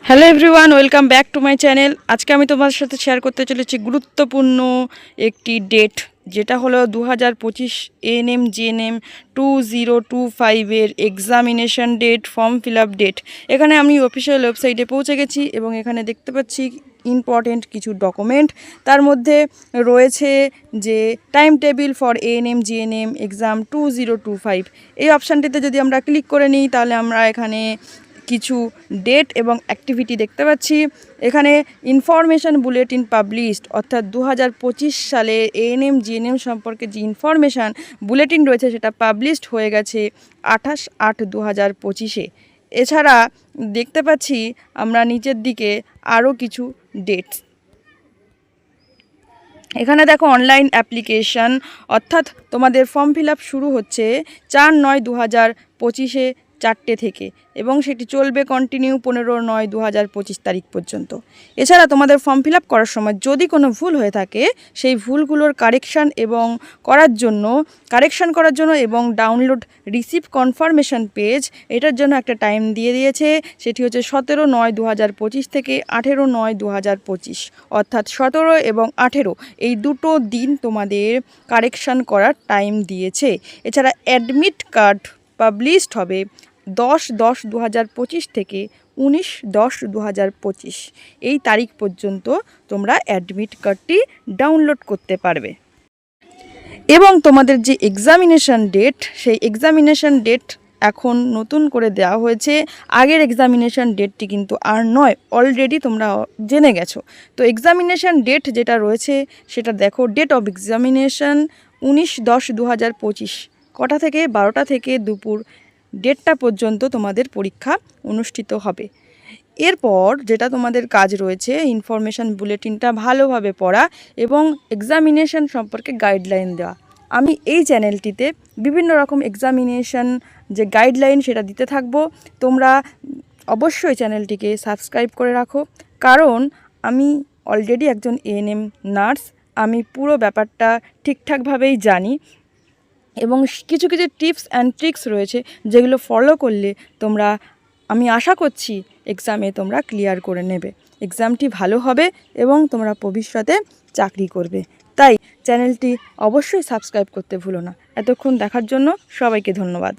Hello everyone, welcome back to my channel. আজকে আমি তোমাদের সাথে শেয়ার করতে চলেছি গুরুত্বপূর্ণ একটি ডেট, যেটা হলো 2025 এএনএম জিএনএম 2025-এর examination date, form fill up date. এখানে আমি অফিসিয়াল ওয়েবসাইটে পৌঁছে গেছি এবং এখানে দেখতে পাচ্ছি ইম্পর্টেন্ট কিছু ডকুমেন্ট। তার মধ্যে রয়েছে যে time table for ANM GNM exam 2025। এই অপশানটিতে যদি আমরা ক্লিক করে নিই তাহলে আমরা এখানে কিছু ডেট এবং অ্যাক্টিভিটি দেখতে পাচ্ছি। এখানে ইনফরমেশান বুলেটিন পাবলিশড, অর্থাৎ 2025 সালে এএনএম জিএনএম সম্পর্কে যে ইনফরমেশান বুলেটিন রয়েছে সেটা পাবলিশড হয়ে গেছে 28/8/2025-এ। এছাড়া দেখতে পাচ্ছি আমরা নিচের দিকে আরও কিছু ডেটস। এখানে দেখো অনলাইন অ্যাপ্লিকেশান, অর্থাৎ তোমাদের ফর্ম ফিল আপ শুরু হচ্ছে 4/9/2025-এ 4টে থেকে এবং সেটি চলবে কন্টিনিউ 15/9/2025 তারিখ পর্যন্ত। এছাড়া তোমাদের ফর্ম ফিল আপ করার সময় যদি কোনো ভুল হয়ে থাকে সেই ভুলগুলোর কারেকশান করার জন্য এবং ডাউনলোড রিসিভ কনফার্মেশন পেজ, এটার জন্য একটা টাইম দিয়ে দিয়েছে। সেটি হচ্ছে 17/9/2025 থেকে 18/9/2025, অর্থাৎ 17 এবং 18 এই দুটো দিন তোমাদের কারেকশান করার টাইম দিয়েছে। এছাড়া অ্যাডমিট কার্ড পাবলিশড হবে 10/10/2025 থেকে 19/10/2025 এই তারিখ পর্যন্ত তোমরা অ্যাডমিট কার্ডটি ডাউনলোড করতে পারবে। এবং তোমাদের যে এক্সামিনেশান ডেট, সেই এক্সামিনেশান ডেট এখন নতুন করে দেওয়া হয়েছে। আগের এক্সামিনেশান ডেটটি কিন্তু আর নয়, অলরেডি তোমরা জেনে গেছো। তো এক্সামিনেশান ডেট যেটা রয়েছে সেটা দেখো, ডেট অফ এক্সামিনেশান 19/10/2025, কটা থেকে? 12টা থেকে দুপুর 1:30টা পর্যন্ত তোমাদের পরীক্ষা অনুষ্ঠিত হবে। এরপর যেটা তোমাদের কাজ রয়েছে, ইনফরমেশান বুলেটিনটা ভালোভাবে পড়া এবং এক্সামিনেশান সম্পর্কে গাইডলাইন দেওয়া। আমি এই চ্যানেলটিতে বিভিন্ন রকম এক্সামিনেশান যে গাইডলাইন সেটা দিতে থাকবো। তোমরা অবশ্যই চ্যানেলটিকে সাবস্ক্রাইব করে রাখো, কারণ আমি অলরেডি একজন এএনএম নার্স। আমি পুরো ব্যাপারটা ঠিকঠাকভাবেই জানি এবং কিছু কিছু টিপস অ্যান্ড ট্রিক্স রয়েছে যেগুলো ফলো করলে তোমরা, আমি আশা করছি, এক্সামে তোমরা ক্লিয়ার করে নেবে। এক্সামটি ভালো হবে এবং তোমরা ভবিষ্যতে চাকরি করবে। তাই চ্যানেলটি অবশ্যই সাবস্ক্রাইব করতে ভুলো না। এতক্ষণ দেখার জন্য সবাইকে ধন্যবাদ।